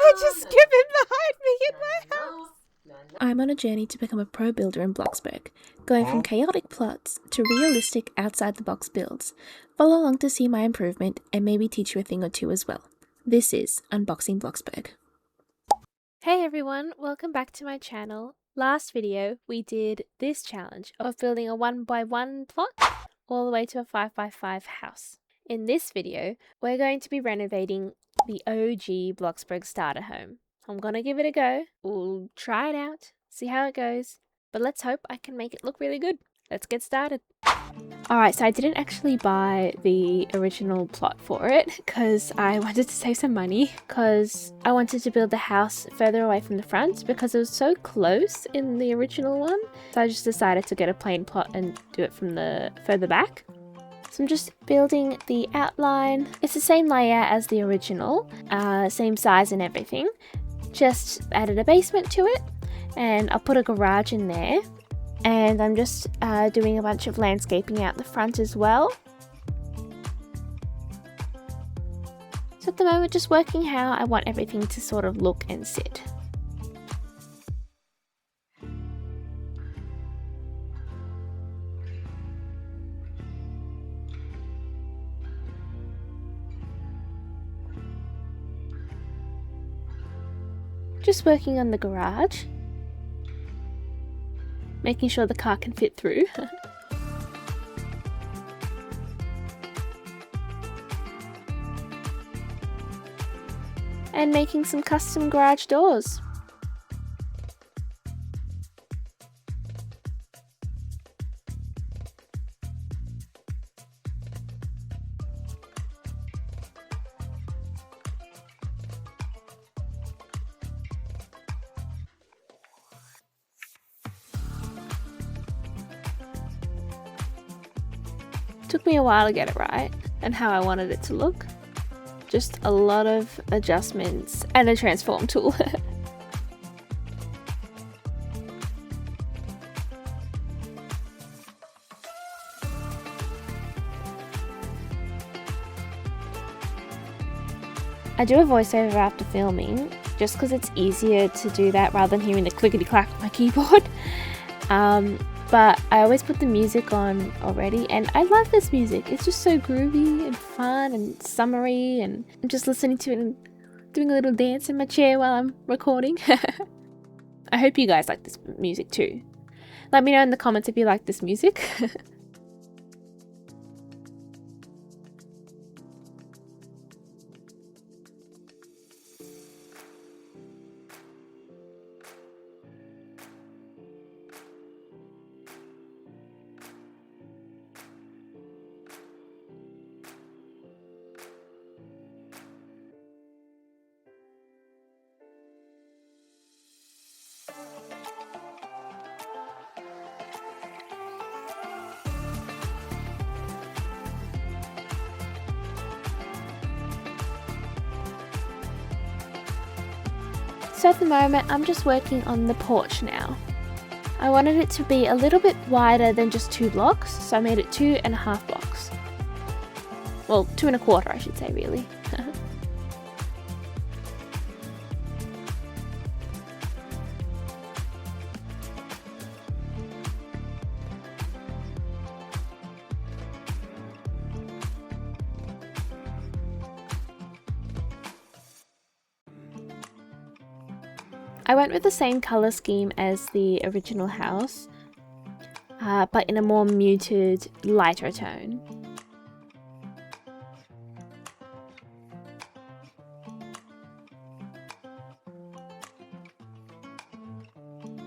they're just skipping behind me in my house. I'm on a journey to become a pro builder in Bloxburg, going from chaotic plots to realistic outside-the-box builds. Follow along to see my improvement and maybe teach you a thing or two as well. This is Unboxing Bloxburg. Hey everyone, welcome back to my channel. Last video we did this challenge of building a 1x1 plot all the way to a 5x5 house. In this video, we're going to be renovating the OG Bloxburg starter home. I'm gonna give it a go. We'll try it out, see how it goes, but let's hope I can make it look really good. Let's get started. Alright, so I didn't actually buy the original plot for it because I wanted to save some money, because I wanted to build the house further away from the front because it was so close in the original one. So I just decided to get a plain plot and do it from the further back. So I'm just building the outline. It's the same layout as the original, same size and everything. Just added a basement to it, and I'll put a garage in there. And I'm just doing a bunch of landscaping out the front as well. So at the moment, just working how I want everything to sort of look and sit. Just working on the garage, making sure the car can fit through. And making some custom garage doors. Took me a while to get it right and how I wanted it to look. Just a lot of adjustments and a transform tool. I do a voiceover after filming just because it's easier to do that rather than hearing the clickety clack of my keyboard. But I always put the music on already, and I love this music. It's just so groovy and fun and summery, and I'm just listening to it and doing a little dance in my chair while I'm recording. I hope you guys like this music too. Let me know in the comments if you like this music. So at the moment, I'm just working on the porch now. I wanted it to be a little bit wider than just 2 blocks, so I made it 2.5 blocks. Well, 2.25 I should say, really. I went with the same colour scheme as the original house, but in a more muted, lighter tone.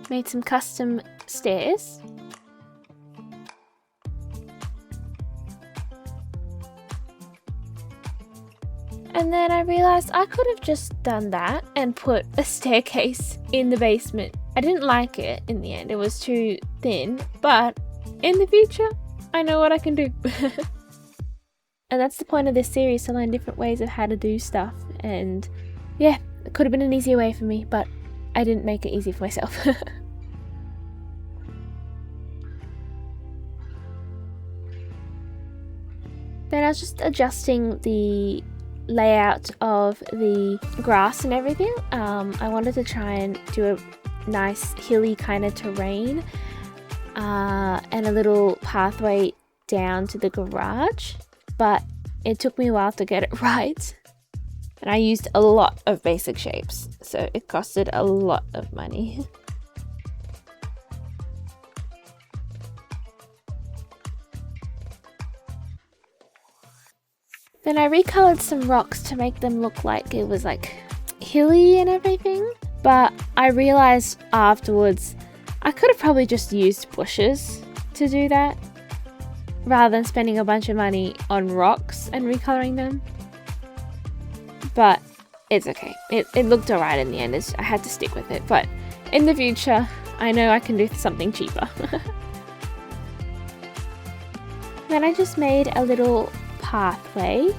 Made some custom stairs. And then I realised I could have just done that and put a staircase in the basement. I didn't like it in the end, it was too thin, but in the future, I know what I can do. And that's the point of this series, to learn different ways of how to do stuff. And yeah, it could have been an easier way for me, but I didn't make it easy for myself. Then I was just adjusting the layout of the grass and everything. I wanted to try and do a nice hilly kind of terrain and a little pathway down to the garage, but it took me a while to get it right. And I used a lot of basic shapes, so it costed a lot of money. Then I recolored some rocks to make them look like it was like hilly and everything, but I realized afterwards I could have probably just used bushes to do that rather than spending a bunch of money on rocks and recoloring them. But it's okay. It looked alright in the end. I had to stick with it, but in the future I know I can do something cheaper. Then I just made a little pathway.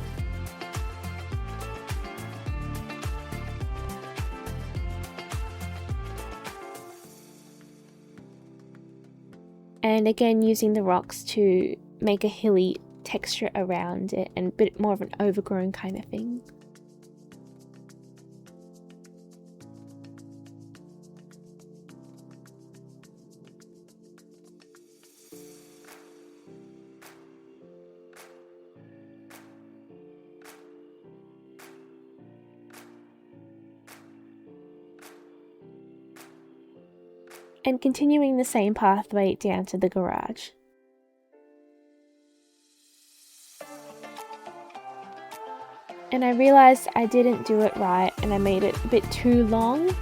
And again, using the rocks to make a hilly texture around it and a bit more of an overgrown kind of thing. And continuing the same pathway down to the garage. And I realized I didn't do it right and I made it a bit too long.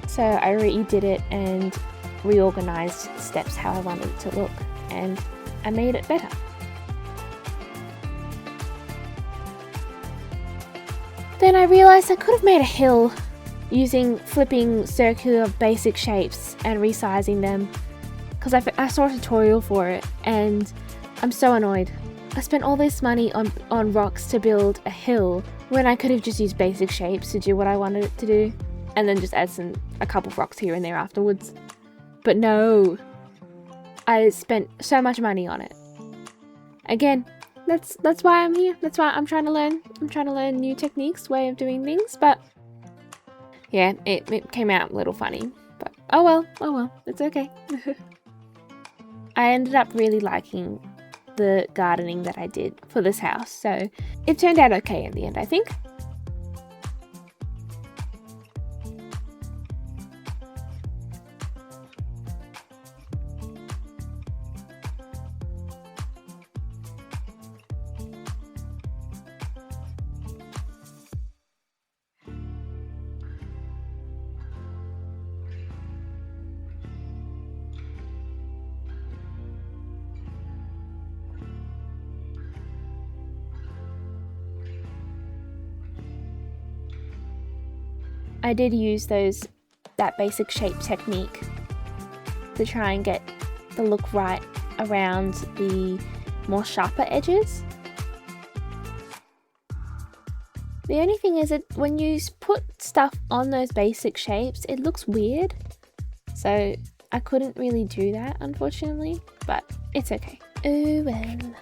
So I redid it and reorganized steps how I wanted it to look, and I made it better. Then I realized I could have made a hill using flipping circular basic shapes and resizing them, because I saw a tutorial for it and I'm so annoyed. I spent all this money on rocks to build a hill when I could have just used basic shapes to do what I wanted it to do and then just add a couple of rocks here and there afterwards. But no, I spent so much money on it. Again, that's why I'm here. That's why I'm trying to learn. I'm trying to learn new techniques, way of doing things, but yeah, it came out a little funny, but oh well, it's okay. I ended up really liking the gardening that I did for this house, so it turned out okay in the end, I think. I did use that basic shape technique to try and get the look right around the more sharper edges. The only thing is that when you put stuff on those basic shapes, it looks weird. So I couldn't really do that, unfortunately, but it's okay. Oh well.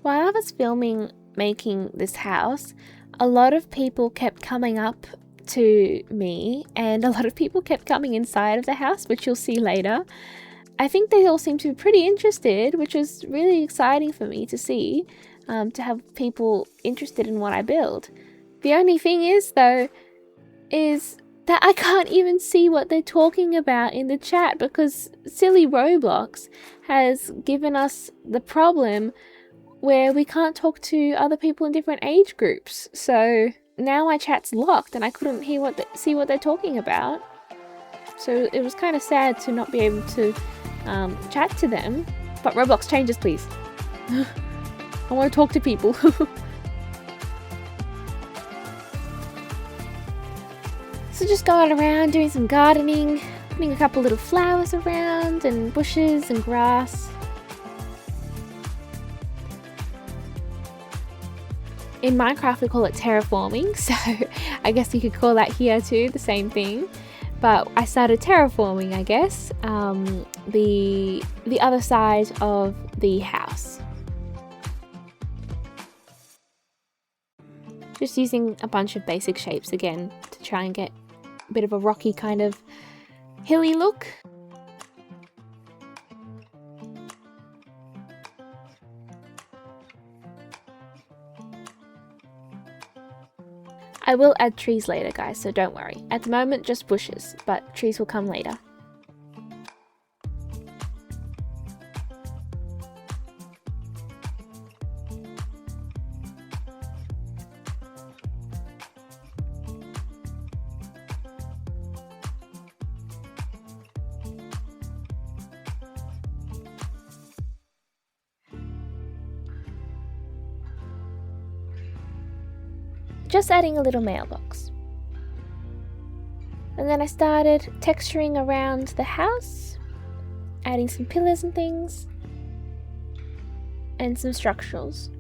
While I was filming making this house, a lot of people kept coming up to me and a lot of people kept coming inside of the house, which you'll see later. I think they all seemed to be pretty interested, which was really exciting for me to see, to have people interested in what I build. The only thing is, though, is that I can't even see what they're talking about in the chat because silly Roblox has given us the problem where we can't talk to other people in different age groups. So now my chat's locked and I couldn't see what they're talking about. So it was kind of sad to not be able to chat to them. But Roblox, changes please. I want to talk to people. So just going around doing some gardening, putting a couple little flowers around and bushes and grass. In Minecraft we call it terraforming, so I guess you could call that here too, the same thing. But I started terraforming, I guess, the other side of the house. Just using a bunch of basic shapes again to try and get a bit of a rocky kind of hilly look. I will add trees later, guys, so don't worry. At the moment, just bushes, but trees will come later. Just adding a little mailbox. And then I started texturing around the house, adding some pillars and things, and some structurals.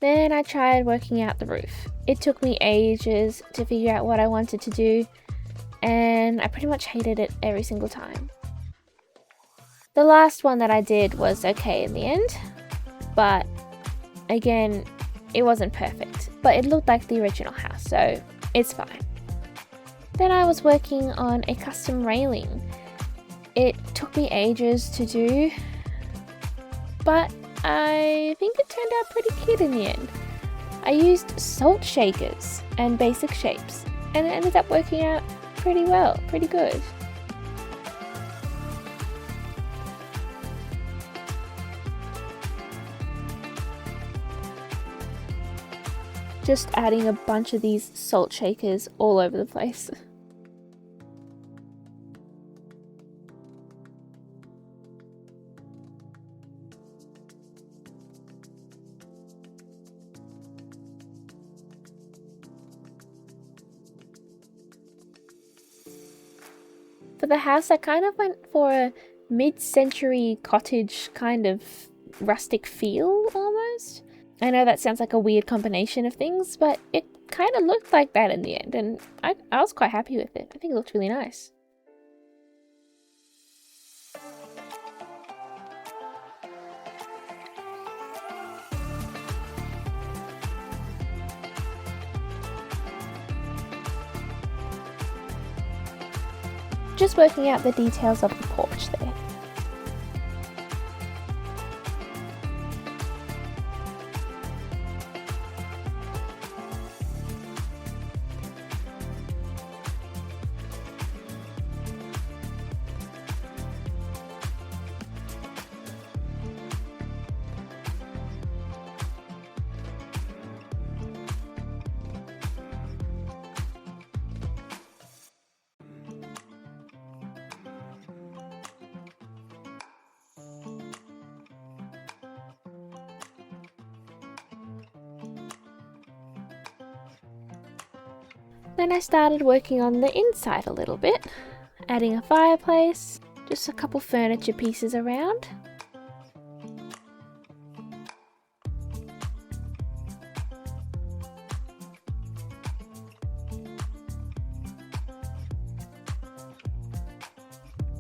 Then I tried working out the roof. It took me ages to figure out what I wanted to do, and I pretty much hated it every single time. The last one that I did was okay in the end, but again, it wasn't perfect, but it looked like the original house, so it's fine. Then I was working on a custom railing. It took me ages to do, but I think it turned out pretty cute in the end. I used salt shakers and basic shapes, and it ended up working out pretty well, pretty good. Just adding a bunch of these salt shakers all over the place. For the house, I kind of went for a mid-century cottage kind of rustic feel almost. I know that sounds like a weird combination of things, but it kind of looked like that in the end, and I was quite happy with it. I think it looked really nice. Just working out the details of the porch there. Then I started working on the inside a little bit, adding a fireplace, just a couple furniture pieces around.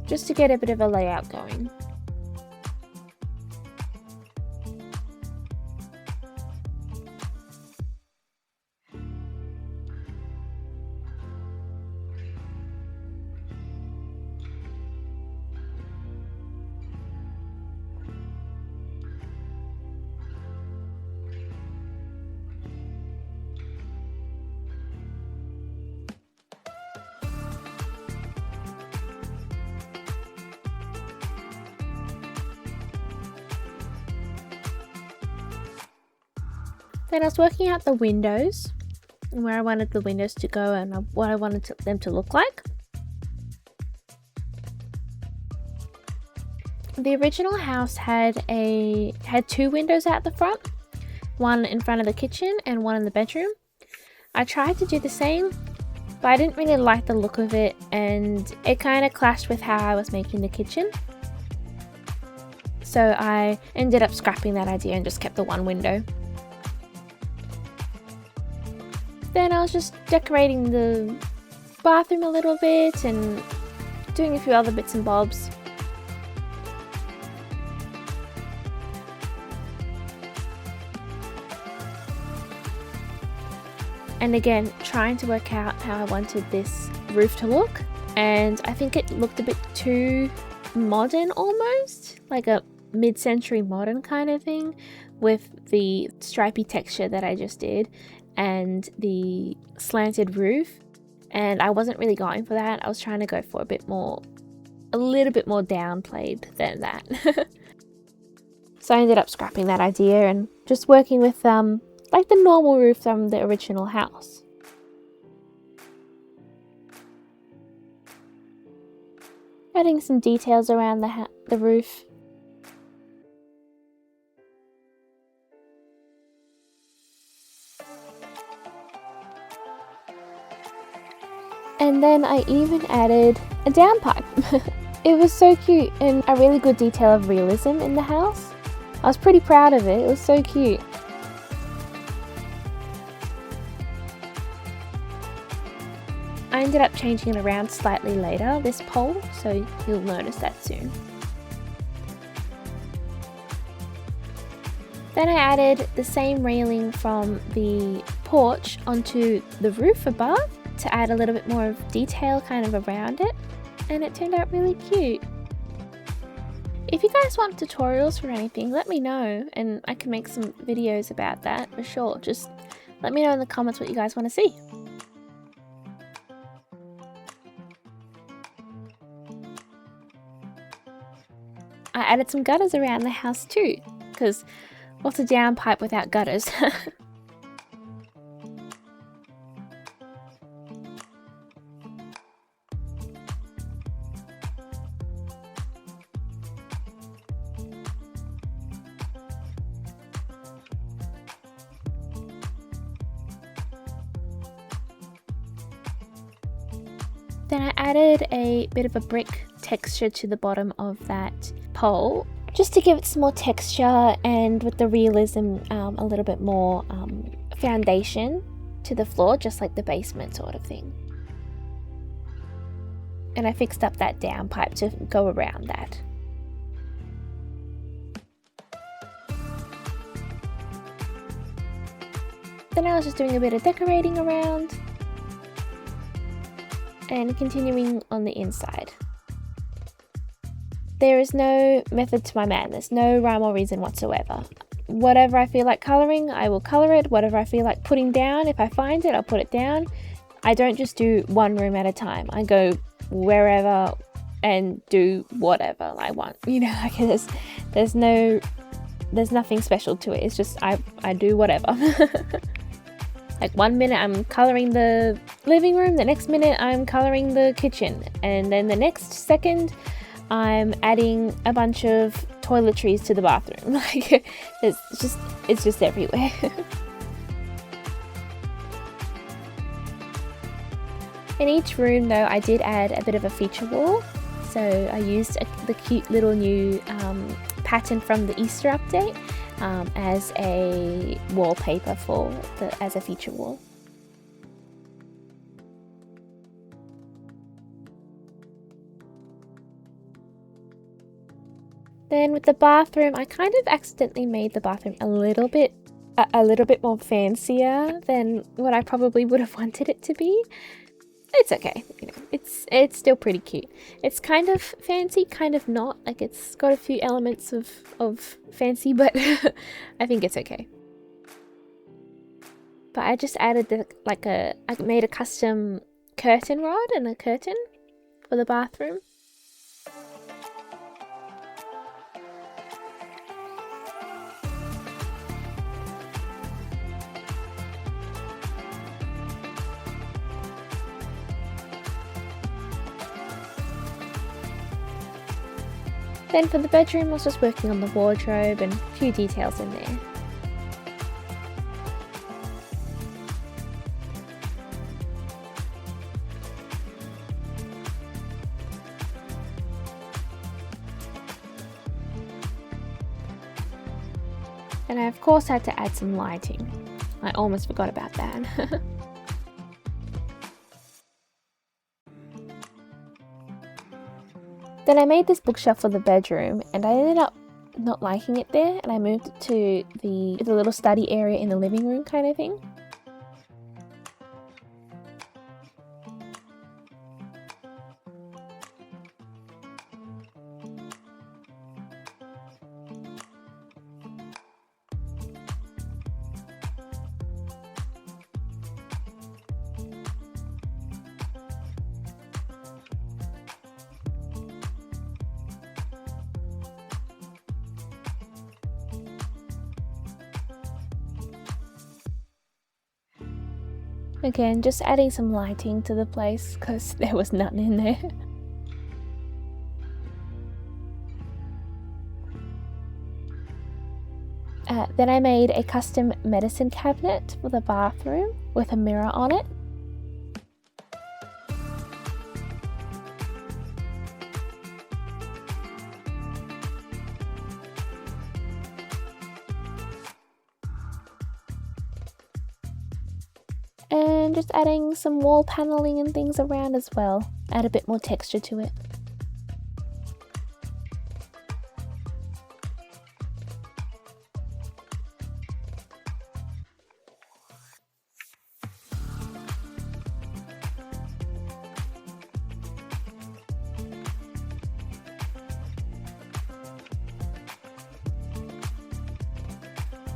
Just to get a bit of a layout going. Then I was working out the windows and where I wanted the windows to go and what I wanted them to look like. The original house had 2 windows out the front, one in front of the kitchen and one in the bedroom. I tried to do the same, but I didn't really like the look of it and it kind of clashed with how I was making the kitchen. So I ended up scrapping that idea and just kept the one window. Then I was just decorating the bathroom a little bit and doing a few other bits and bobs. And again, trying to work out how I wanted this roof to look. And I think it looked a bit too modern almost, like a mid-century modern kind of thing with the stripy texture that I just did and the slanted roof. And I wasn't really going for that. I was trying to go for a little bit more downplayed than that. So I ended up scrapping that idea and just working with like the normal roof from the original house. Adding some details around the roof. And then I even added a downpipe. It was so cute and a really good detail of realism in the house. I was pretty proud of it. It was so cute. I ended up changing it around slightly later, this pole, so you'll notice that soon. Then I added the same railing from the porch onto the roof above to add a little bit more of detail kind of around it, and it turned out really cute. If you guys want tutorials for anything, let me know and I can make some videos about that for sure. Just let me know in the comments what you guys want to see. I added some gutters around the house too, because what's a downpipe without gutters? Then I added a bit of a brick texture to the bottom of that pole, just to give it some more texture and with the realism a little bit more foundation to the floor, just like the basement sort of thing. And I fixed up that downpipe to go around that. Then I was just doing a bit of decorating around and continuing on the inside. There is no method to my madness, no rhyme or reason whatsoever. Whatever I feel like colouring, I will colour it. Whatever I feel like putting down, if I find it, I'll put it down. I don't just do one room at a time. I go wherever and do whatever I want. You know, like there's nothing special to it. It's just I do whatever. Like 1 minute I'm colouring the living room, the next minute I'm colouring the kitchen, and then the next second I'm adding a bunch of toiletries to the bathroom. Like it's just everywhere. In each room though, I did add a bit of a feature wall. So I used the cute little new pattern from the Easter update as a wallpaper as a feature wall. Then with the bathroom, I kind of accidentally made the bathroom a little bit more fancier than what I probably would have wanted it to be. It's okay, you know, it's still pretty cute. It's kind of fancy, kind of not. Like it's got a few elements of fancy, but I think it's okay. But I just added I made a custom curtain rod and a curtain for the bathroom. Then for the bedroom, I was just working on the wardrobe and a few details in there. And I of course had to add some lighting. I almost forgot about that. Then I made this bookshelf for the bedroom and I ended up not liking it there, and I moved it to the little study area in the living room kind of thing. Again, just adding some lighting to the place because there was nothing in there. Then I made a custom medicine cabinet for the bathroom with a mirror on it. And just adding some wall paneling and things around as well. Add a bit more texture to it.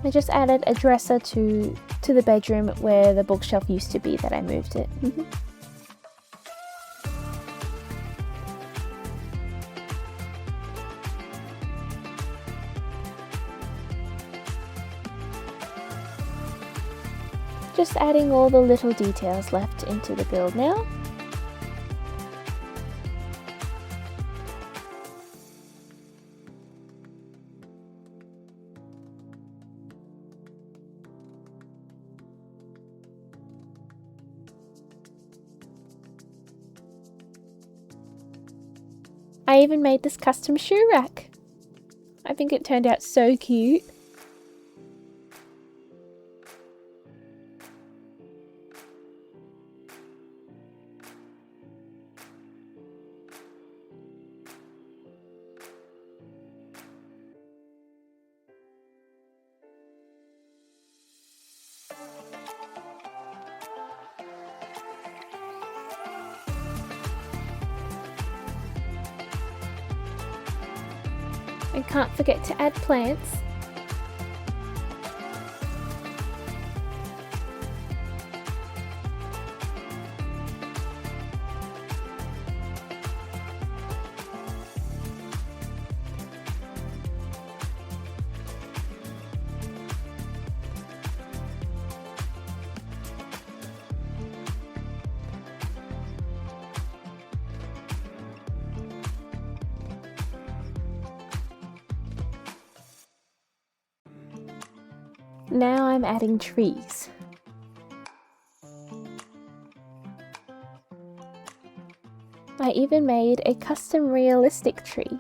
I just added a dresser to the bedroom where the bookshelf used to be that I moved it. Just adding all the little details left into the build now. I even made this custom shoe rack. I think it turned out so cute. And can't forget to add plants. Now I'm adding trees. I even made a custom realistic tree.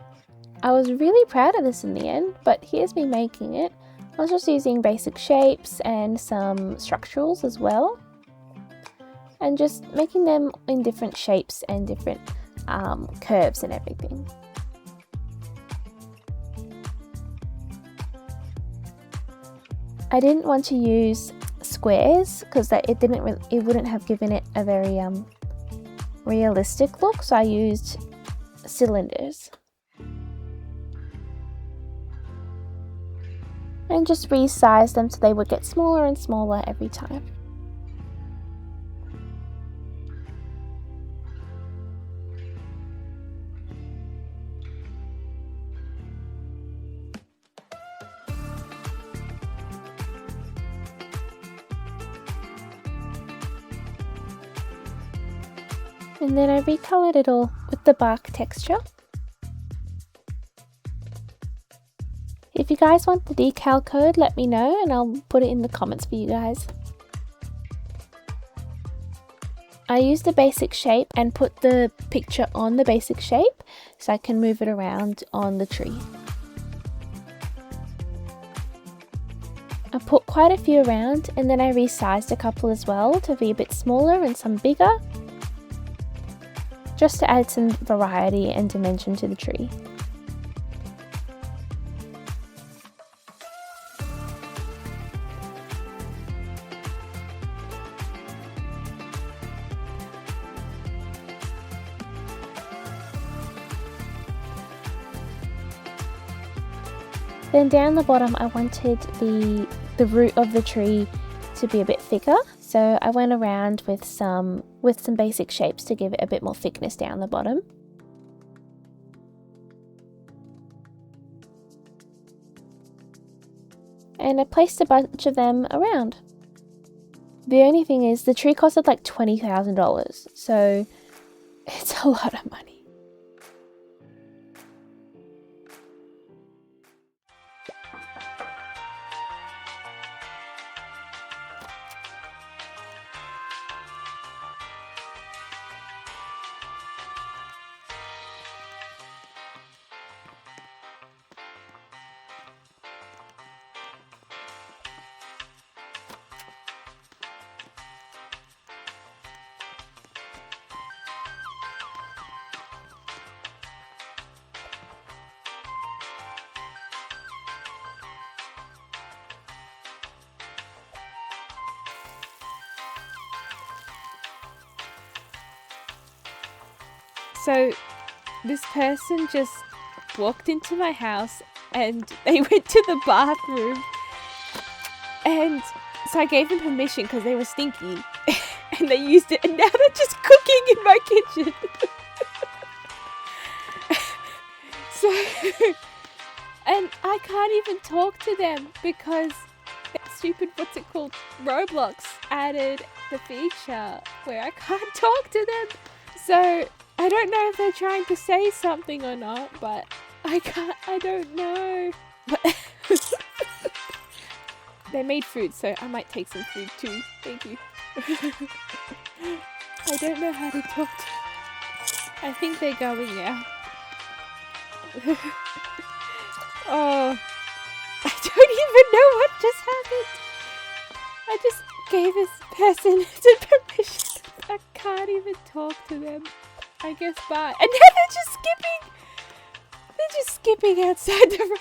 I was really proud of this in the end, but here's me making it. I was just using basic shapes and some structurals as well, and just making them in different shapes and different curves and everything. I didn't want to use squares because it wouldn't have given it a very realistic look, so I used cylinders. And just resized them so they would get smaller and smaller every time. And then I recolored it all with the bark texture. If you guys want the decal code, let me know and I'll put it in the comments for you guys. I used the basic shape and put the picture on the basic shape so I can move it around on the tree. I put quite a few around and then I resized a couple as well to be a bit smaller and some bigger, just to add some variety and dimension to the tree. Then down the bottom I wanted the root of the tree to be a bit thicker, so I went around with some basic shapes to give it a bit more thickness down the bottom. And I placed a bunch of them around. The only thing is the tree costed like $20,000, so it's a lot of money. So this person just walked into my house and they went to the bathroom, and so I gave them permission because they were stinky and they used it, and now they're just cooking in my kitchen. So and I can't even talk to them because that stupid, what's it called, Roblox added the feature where I can't talk to them. So I don't know if they're trying to say something or not, but I don't know. But they made food, so I might take some food too. Thank you. I don't know how to talk to them. I think they're going now. Oh, I don't even know what just happened. I just gave this person some permission. I can't even talk to them. I guess bye. And now they're just skipping. They're just skipping outside the room.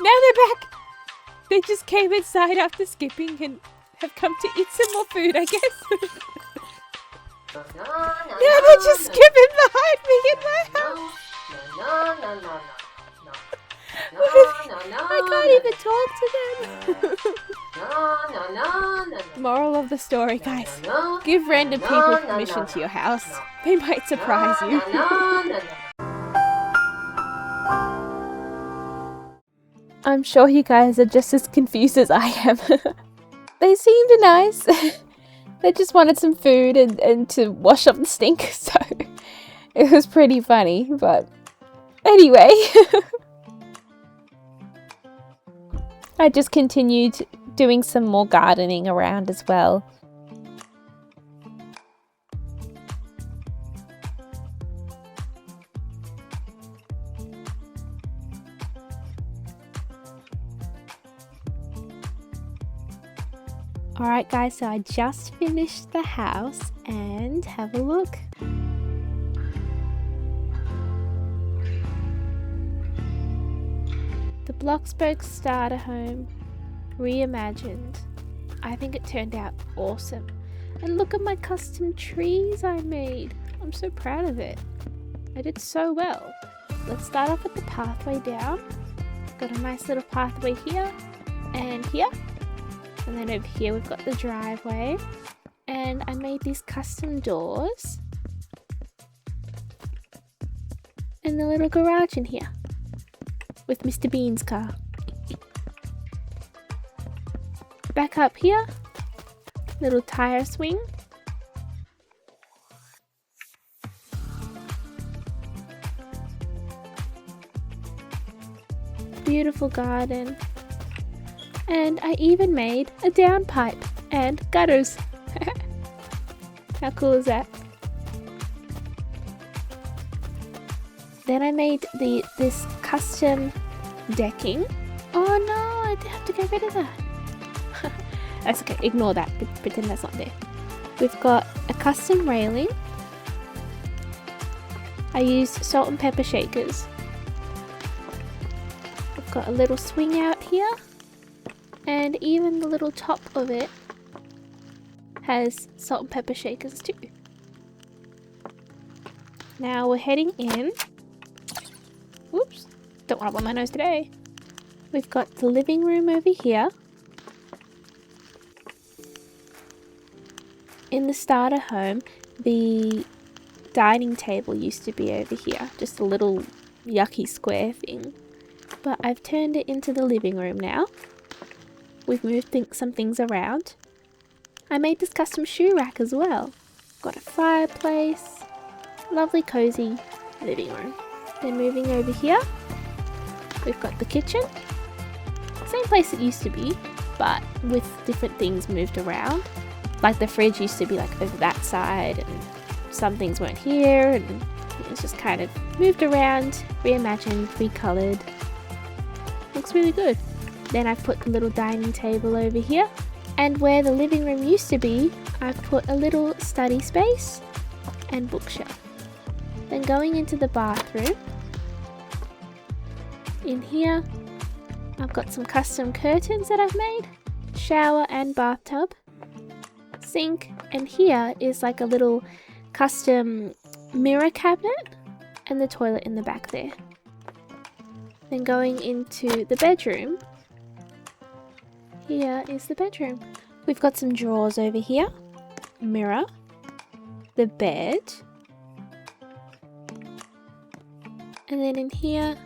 Now they're back. They just came inside after skipping and have come to eat some more food, I guess. Now they're just skipping behind me in my house. I can't even talk to them. Moral of the story, guys. Give random people permission to your house. They might surprise you. I'm sure you guys are just as confused as I am. They seemed nice. They just wanted some food and to wash up the stink, so it was pretty funny, but anyway. I just continued doing some more gardening around as well. Alright guys, so I just finished the house and have a look. The Bloxburg starter home, reimagined. I think it turned out awesome. And look at my custom trees I made. I'm so proud of it. I did so well. Let's start off with the pathway down. Got a nice little pathway here and here. And then over here we've got the driveway. And I made these custom doors. And the little garage in here with Mr. Bean's car. Back up here, little tire swing. beautiful garden. And I even made a downpipe and gutters. How cool is that? Then I made this custom decking. Oh no, I have to get rid of that. That's okay, ignore that, pretend that's not there. We've got a custom railing. I used salt and pepper shakers. We've got a little swing out here, and even the little top of it has salt and pepper shakers too. Now we're heading in. Whoops, don't want to blow my nose today. We've got the living room over here. In the starter home, the dining table used to be over here, just a little yucky square thing. But I've turned it into the living room now. We've moved some things around. I made this custom shoe rack as well. Got a fireplace, lovely cozy living room. Then moving over here, we've got the kitchen. Same place it used to be, but with different things moved around. Like the fridge used to be like over that side, and some things weren't here, and it's just kind of moved around, reimagined, recolored. Looks really good. Then I've put the little dining table over here, and where the living room used to be, I've put a little study space and bookshelf. Then going into the bathroom, in here I've got some custom curtains that I've made, shower and bathtub, sink, and here is like a little custom mirror cabinet and the toilet in the back there. Then going into the bedroom, here is the bedroom. We've got some drawers over here, mirror, the bed, and then in here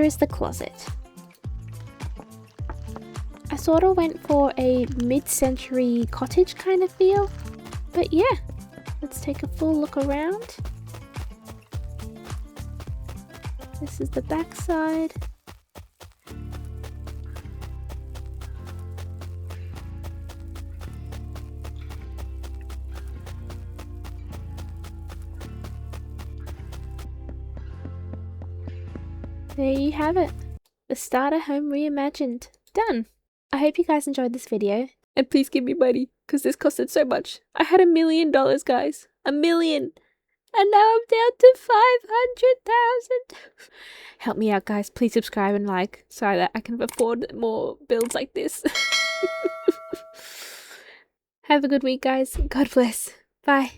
is the closet. I sort of went for a mid-century cottage kind of feel, but yeah, let's take a full look around. This is the back side. There you have it. The starter home reimagined. Done. I hope you guys enjoyed this video. And please give me money, because this costed so much. I had $1 million, guys. $1 million. And now I'm down to 500,000. Help me out, guys. Please subscribe and like so that I can afford more builds like this. Have a good week, guys. God bless. Bye.